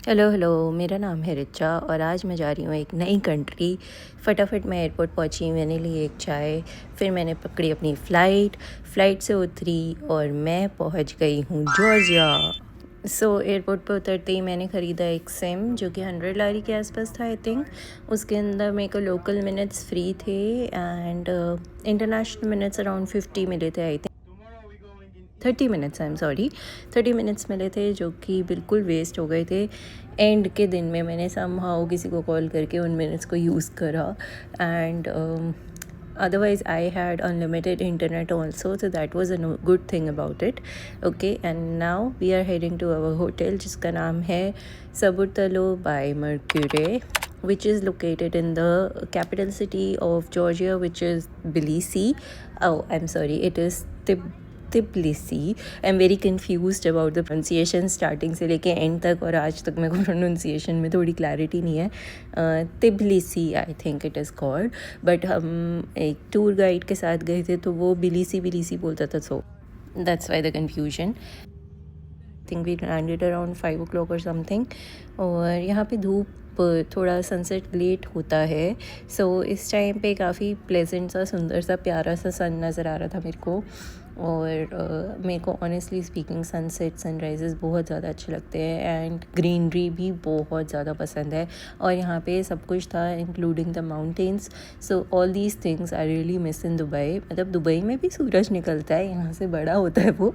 Hello hello, मेरा नाम है रिचा और आज मैं जा रही हूँ एक नई कंट्री। फटाफट मैं एयरपोर्ट पहुँची, मैंने ली एक चाय, फिर मैंने पकड़ी अपनी फ़्लाइट से उतरी और मैं पहुँच गई हूँ जॉर्जिया। एयरपोर्ट पे उतरते ही मैंने ख़रीदा एक सिम जो कि 100 लारी के आसपास था आई थिंक। उसके अंदर मेरे को लोकल मिनट्स फ्री थे एंड इंटरनेशनल मिनट्स अराउंड 50 मिले थे I think. 30 minutes, I am sorry, 30 minutes मिले थे जो कि बिल्कुल वेस्ट हो गए थे। एंड के दिन में मैंने समहाउ किसी को कॉल करके उन मिनट्स को यूज़ करा and otherwise I had unlimited internet also, so that was a good thing about it. Okay, and now we are heading to our hotel जिसका नाम है Saburtalo by Mercury, which is located in the capital city of Georgia, which is Tbilisi. Oh, I'm sorry, it is Tbilisi. I'm very confused about the pronunciation starting से लेके and तक, और आज तक मेरे को प्रोनाउंसिएशन में थोड़ी क्लैरिटी नहीं है। Tbilisi I think it is called, but हम एक टूर गाइड के साथ गए थे तो वो बिलीसी बोलता था, so that's why the confusion. Think we landed around 5 o'clock और समथिंग, और यहाँ पे धूप थोड़ा सनसेट लेट होता है, सो इस टाइम पे काफ़ी प्लेजेंट सा, सुंदर सा, प्यारा सा सन नज़र आ रहा था मेरे को। और मेरे को ऑनेस्टली स्पीकिंग सनसेट सनराइजेस बहुत ज़्यादा अच्छे लगते हैं एंड ग्रीनरी भी बहुत ज़्यादा पसंद है। और यहाँ पे सब कुछ था including the mountains, so all these things I really miss in Dubai. मतलब दुबई में भी सूरज निकलता है, यहाँ से बड़ा होता है वो,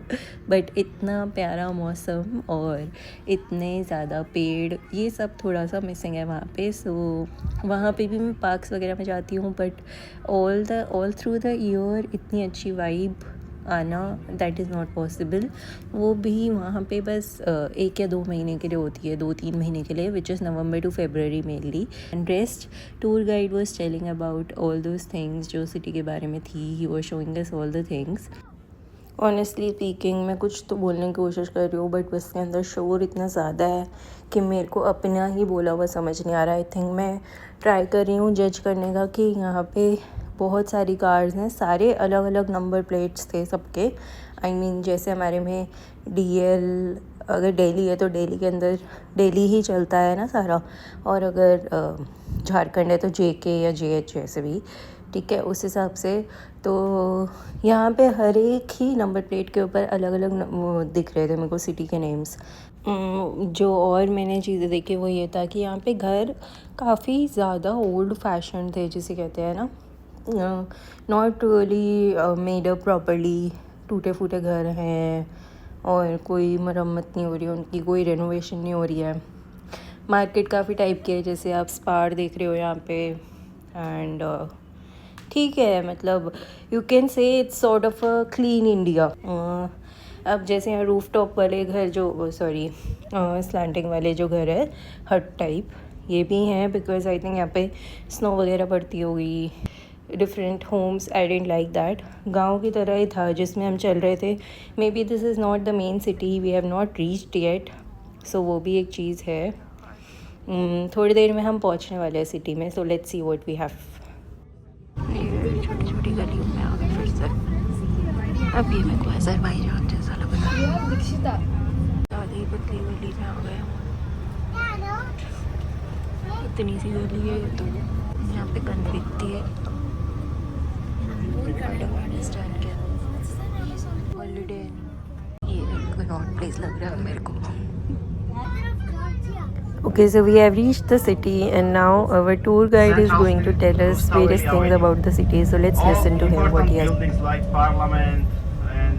बट इतना प्यारा मौसम और इतने ज़्यादा पेड़, ये सब थोड़ा सा मिसिंग है वहाँ पे। सो वहाँ पे भी मैं पार्क्स वगैरह में जाती हूँ, but all through the year इतनी अच्छी वाइब आना, दैट इज़ नॉट पॉसिबल। वो भी वहाँ पे बस 1 या 2 महीने के लिए होती है, 2-3 महीने के लिए, which is November to February mainly. And rest tour guide was telling about all those things जो सिटी के बारे में थी। He was showing us all the things. Honestly speaking मैं कुछ तो बोलने की कोशिश कर रही हूँ, बट बस के अंदर शोर इतना ज़्यादा है कि मेरे को अपना ही बोला हुआ समझ नहीं आ रहा। आई थिंक मैं ट्राई कर रही हूँ जज करने का कि यहाँ पे बहुत सारी कार्स हैं, सारे अलग अलग नंबर प्लेट्स थे सबके। आई मीन जैसे हमारे में DL, अगर दिल्ली है तो दिल्ली के अंदर दिल्ली ही चलता है ना सारा, और अगर झारखंड है तो JK या JH जैसे भी, ठीक है, उस हिसाब से। तो यहाँ पे हर एक ही नंबर प्लेट के ऊपर अलग अलग वो दिख रहे थे मेरे को सिटी के नेम्स। जो और मैंने चीज़ें देखी वो ये था कि यहाँ पे घर काफ़ी ज़्यादा ओल्ड फैशन थे, जिसे कहते हैं ना, not really made up properly. टूटे फूटे घर हैं और कोई मरम्मत नहीं हो रही है उनकी, कोई रेनोवेशन नहीं हो रही है। मार्केट काफ़ी टाइप की है, जैसे आप स्पार देख रहे हो यहाँ पे, एंड ठीक है, मतलब you can say it's sort of a clean India. अब जैसे यहाँ रूफ टॉप वाले घर जो, सॉरी, स्लैंटिंग वाले जो घर है हट टाइप, ये भी हैं बिकॉज आई थिंक यहाँ पे स्नो वगैरह पड़ती होगी। Different homes, I didn't like that. गाँव की तरह ही था जिसमें हम चल रहे थे। Maybe this is not the main city, we have not reached yet, so वो भी एक चीज़ है। थोड़ी देर में हम पहुँचने वाले हैं सिटी में, so let's see what we have. छोटी छोटी गलियों में आ गए फिर से। अब ये मेरे को अज़रबैजान जैसा लग रहा है। आधी पतली गली में आ गए, इतनी सी गली है तो यहाँ पे गंद बिकती है। हॉलीडे, ये एक नॉट प्लेस लग रहा है मेरे को। Okay, so we have reached the city and now our tour guide is going to tell us various things about the city. So let's listen to him what he has. Buildings like Parliament and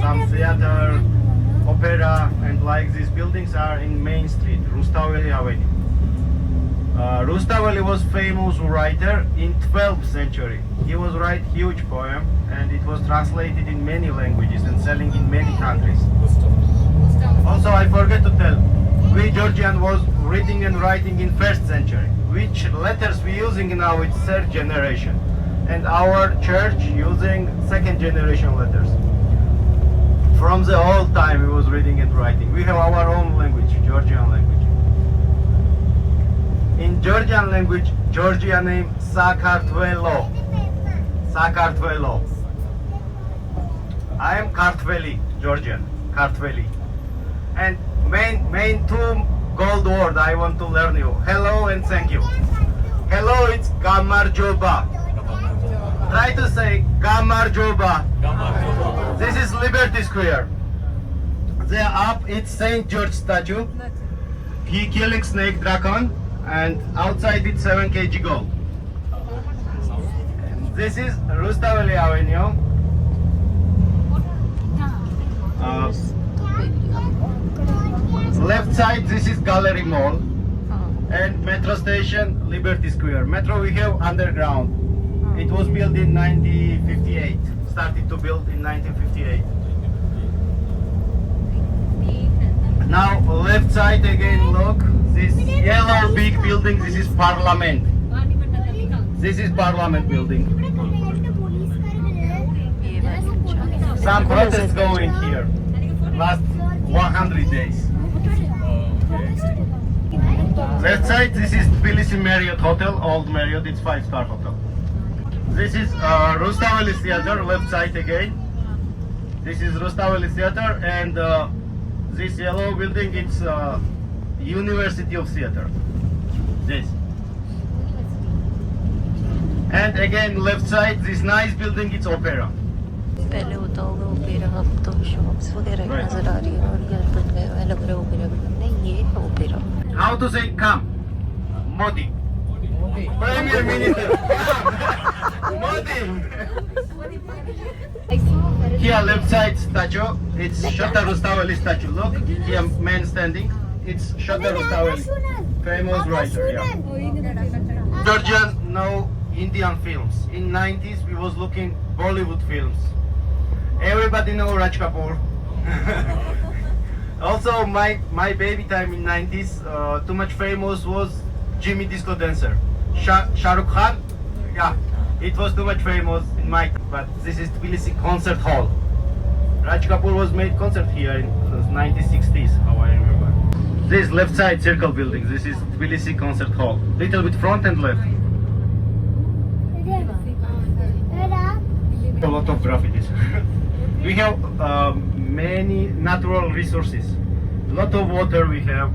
some theater, opera, and like these buildings are in Main Street, Rustaveli Avenue. Rustaveli was famous writer in 12th century. He was write huge poem and it was translated in many languages and selling in many countries. Also, I forget to tell, we Georgian was reading and writing in 1st century, which letters we using now it's 3rd generation, and our church using 2nd generation letters. From the old time we was reading and writing. We have our own language, Georgian language. In Georgian language, Georgia name Sakartvelo. Sakartvelo. I am Kartveli, Georgian, Kartveli. And main two cold word I want to learn you. Hello and thank you. Hello, it's Gamarjoba. Try to say Gamarjoba. This is Liberty Square. There up, it's Saint George statue. He killing snake dragon, and outside it's 7 kg gold. This is Rustaveli Avenue. Left side, this is Gallery Mall. And metro station, Liberty Square. Metro we have underground. It was built in 1958. Started to build in 1958. Now left side again, look. This yellow big building, this is Parliament. This is Parliament building. Some protests going here. Last 100 days. Left side, this is Tbilisi Marriott Hotel, old Marriott, it's 5-star hotel. This is Rustaveli Theater, left side again. This is Rustaveli Theater, and this yellow building, it's University of Theater. This. And again, left side, this nice building, it's Opera. पहले होता होगा opera, अब तो shops वगैरह नजर आ रही है और ये बन गए हैं, लग रहा है ओपेरा बिल्डिंग नहीं, ये है opera. How to say come? Modi. Premier Minister. Modi. Here left side statue, it's Shota Rustaveli statue. Look, here man standing. It's Shota Rustaveli, famous writer. Yeah. Georgian, no Indian films. In 90s we was looking Bollywood films. Everybody know Raj Kapoor. Also, my baby time in 90s, too much famous was Jimmy Disco Dancer. Shah Rukh Khan, yeah, it was too much famous in my, but this is Tbilisi Concert Hall. Raj Kapoor was made concert here in the 1960s, how I remember. This left side circle building, this is Tbilisi Concert Hall. Little bit front and left. A lot of graffitis. We have many natural resources. A lot of water we have,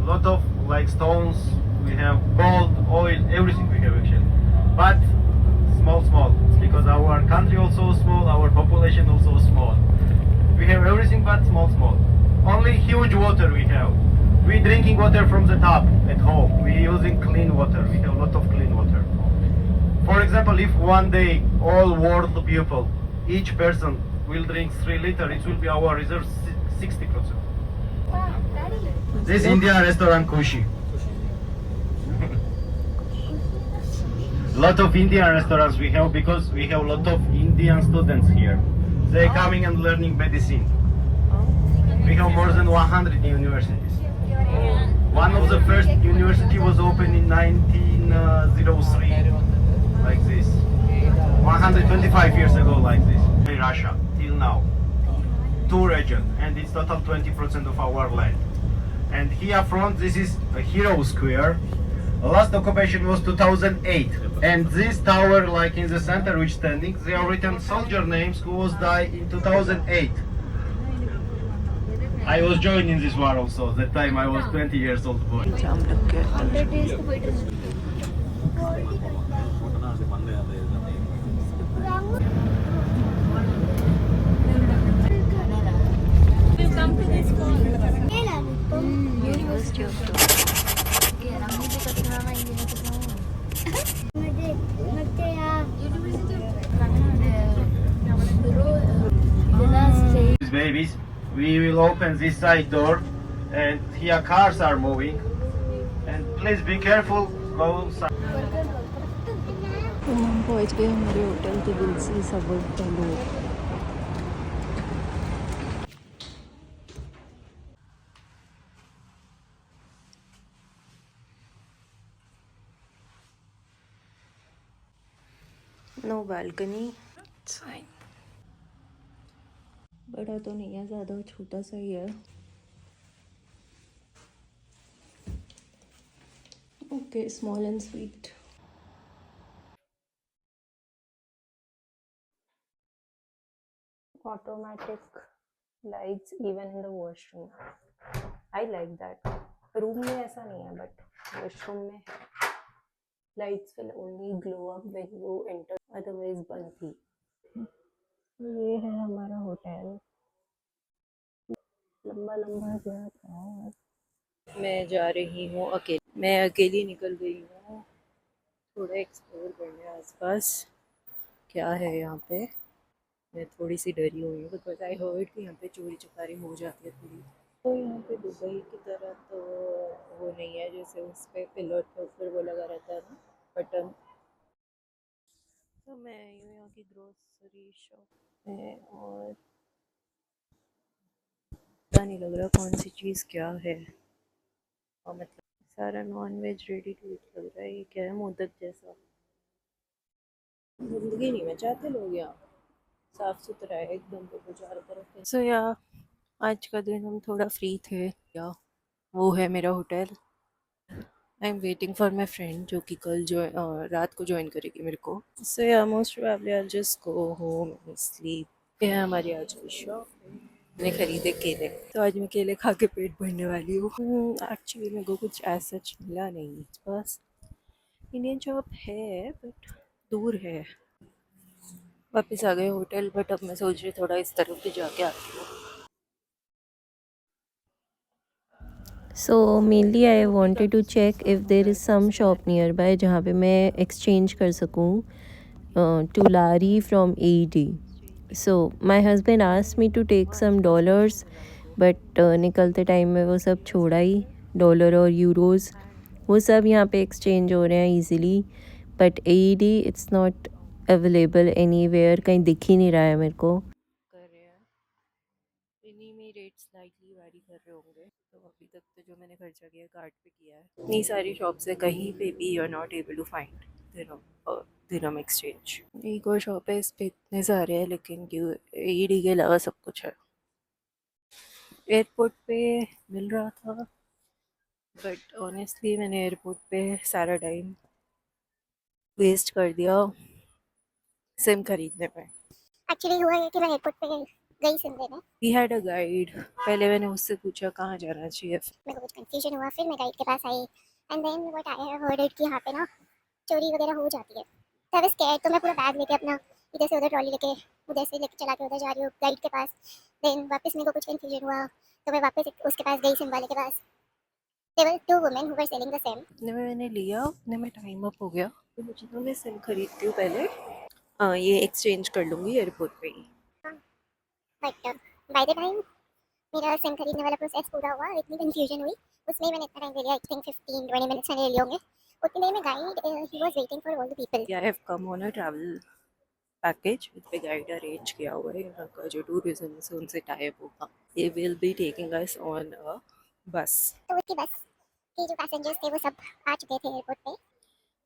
a lot of like stones, we have gold, oil, everything we have actually. But small, because our country also small, our population also small. We have everything but small. Only huge water we have. We drinking water from the tap at home. We using clean water. We have a lot of clean water. For example, if one day all world people, each person will drink 3 liters, it will be our reserve 60%. This Indian restaurant Kushi. Lot of Indian restaurants we have because we have a lot of Indian students here. They coming and learning medicine. We have more than 100 universities. One of the first university was opened in 1903, like this. 125 years ago, like this. In Russia, till now. 2 regions, and it's total 20% of our land. And here front, this is a Hero Square. Last occupation was 2008, and this tower, like in the center, which standing, they are written soldier names who was died in 2008. I was joining this war also. That time I was 20 years old boy. Exam लग गया. University of These babies, we will open this side door, and here cars are moving. And please be careful. Go side. तो हम पहुँच गए हमारे hotel Tbilisi suburb पहलू. No balcony. It's fine. बड़ा तो नहीं है, ज़्यादा छोटा सा ही है. Okay, small and sweet. Automatic lights even in the washroom. I like that. Room में ऐसा नहीं है बट वॉशरूम में है। Lights will only glow up when you enter, otherwise बंद थी। ये है हमारा होटल, लंबा लंबा गया था। मैं जा रही हूँ अकेली, मैं अकेली निकल गई हूँ थोड़ा एक्सप्लोर करने आसपास क्या है यहाँ पे। मैं थोड़ी सी डरी हुई हूँ बिकॉज आई हर्ड कि यहाँ पे चोरी चकारी हो जाती है थोड़ी। तो यहाँ पे दुबई की तरह तो वो नहीं है जैसे उस पर पिलर के ऊपर वो लगा रहता है ना बटन। तो मैं यहाँ की ग्रोसरी शॉप में और पता नहीं लग रहा कौन सी चीज़ क्या है। और मतलब सारा non veg ready to eat लग रहा है। ये क्या है, मोदक जैसा। जिंदगी नहीं मचाते लोग यहाँ, साफ सुथरा है एकदम तो चारों तरफ। सो या आज का दिन हम थोड़ा फ्री थे। या वो है मेरा hotel. I am waiting for my friend जो कि कल रात को ज्वाइन करेगी मेरे को। सो या most probably I just go home and sleep. ये हमारी आज की शॉप। मैंने खरीदे केले, तो आज मैं केले खा के पेट भरने वाली हूँ। एक्चुअली मेरे को कुछ ऐसा मिला नहीं, बस इंडियन शॉप है बट दूर है। वापस आ गए होटल बट अब मैं सोच रही थोड़ा इस तरफ भी जाके आती हूँ। So mainly I wanted to check if there is some shop nearby जहाँ पे मैं एक्सचेंज कर सकूँ to lari from AED. So my husband asked me to take some dollars but निकलते टाइम में वो सब छोड़ा ही। डॉलर और यूरोज़ वो सब यहाँ पे एक्सचेंज हो रहे हैं easily but AED it's not available anywhere, कहीं दिख ही नहीं रहा है मेरे को। कर रहे हैं इन्हीं में रेट स्लाइटली वैरी कर रहे होंगे। तो अभी तक तो जो मैंने खर्चा किया कार्ड पे किया है। इतनी सारी शॉप्स है, कहीं पे भी you are not able to find dirham exchange. एक और शॉप है, इस पे इतने सारे हैं लेकिन AED के अलावा सब कुछ है। एयरपोर्ट पे मिल रहा था बट ऑनेस्टली मैंने एयरपोर्ट पे सारा टाइम वेस्ट कर दिया सिम खरीदने पे। एक्चुअली हुआ है कि मैं एयरपोर्ट पे गई सिम लेने। वी हैड अ गाइड, पहले मैंने उससे पूछा कहाँ जाना चाहिए। मेरे को कुछ कंफ्यूजन हुआ, फिर मैं गाइड के पास आई and then what I have heard कि यहाँ पे ना चोरी वगैरह हो जाती है। तो आई वाज स्कैर्ड, तो मैं पूरा बैग लेके अपना इधर से उधर ट्रॉली लेके उधर से लेके चला के उधर जा रही हूँ गाइड के पास। देन वापस मेरे को कुछ कंफ्यूजन हुआ तो मैं वापस उसके पास गई सिम वाले के पास। There were two women who were selling the SIM. मैंने लिया, उतने में टाइम अप हो गया। तो मुझे तो मैं सिम खरीदती हूँ पहले, ये एक्सचेंज कर लूँगी एयरपोर्ट पे ही। बट बाय द टाइम मेरा सिम खरीदने वाला प्रोसेस पूरा हुआ, इतनी कंफ्यूजन हुई उसमें मैंने इतना टाइम ले लिया। आई थिंक 15-20 मिनट्स मैंने ले लिए होंगे। उतनी देर में guide he was waiting for all the people. I have come on a travel package पे गाइड अरेंज किया हुआ है। यहाँ का जो टूरिज्म से उनसे टाइप होगा, ये will be taking us on a बस। तो उसकी बस के जो पैसेंजर्स थे वो सब आ चुके थे एयरपोर्ट पे।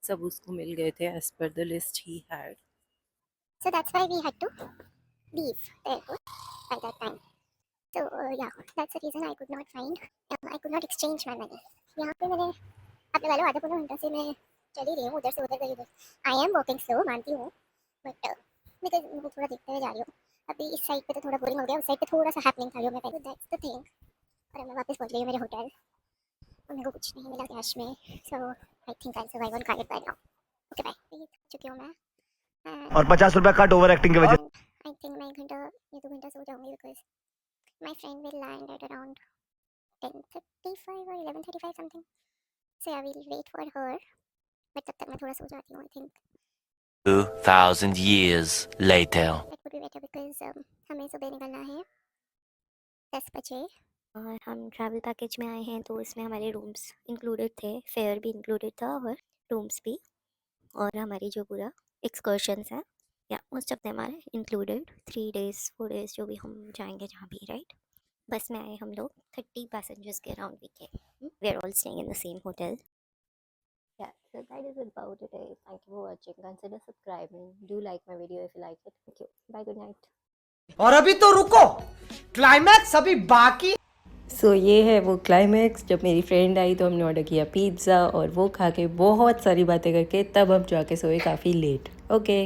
सब उसको मिल गए थे as per the list he had. So that's why we had to leave the airport by that time. So yeah, that's the reason I could not find, I could not exchange my money. यहाँ पे मैंने आप लगा लो आधा पौना घंटा से मैं चली रही हूँ, उधर से उधर गई उधर। आई एम वॉकिंग स्लो मानती हूँ बट मैं थोड़ा देखते हुए जा रही हूँ। अभी इस साइड पे तो थोड़ा बोरिंग हो गया, उस साइड पे थोड़ा सा हैपनिंग था जो मैं पहले। That's the thing. और मैं वापस पहुँच गई हूँ मेरे होटल और मेरे को कुछ नहीं मिला कैश में। So I think I survive on card by now. Okay bye. थक चुकी हूँ मैं और 50 रुपया कट ओवर एक्टिंग की वजह से। I think मैं 1 घंटा या 2 घंटा सो जाऊंगी because my friend will land at around 10:35 or 11:35 something. So yeah, we'll wait for her. But तब तक मैं थोड़ा सो जाती हूँ I think. 2,000 years later. It would be better because हमें सुबह निकलना है 10 बजे। और हम ट्रैवल पैकेज में आए हैं तो इसमें हमारे रूम्स इंक्लूडेड थे, फेयर भी इंक्लूडेड था और रूम्स भी, और हमारी जो पूरा एक्सकर्शंस हैं या most of them are included. 3 days 4 days जो भी हम जाएंगे जहाँ भी, राइट। बस में आए हम लोग 30 पैसेंजर्स के अराउंड वी के। We are all staying in the same hotel. Yeah, so that is about it. Thank you for watching. Consider subscribing. Do like my video if you like it. Thank you. Bye. Good night. और अभी तो रुको, climax अभी बाकी। सो ये है वो climax. जब मेरी फ्रेंड आई तो हमने ऑर्डर किया पिज़्ज़ा और वो खा के बहुत सारी बातें करके तब हम जाके सोए काफ़ी लेट। ओके।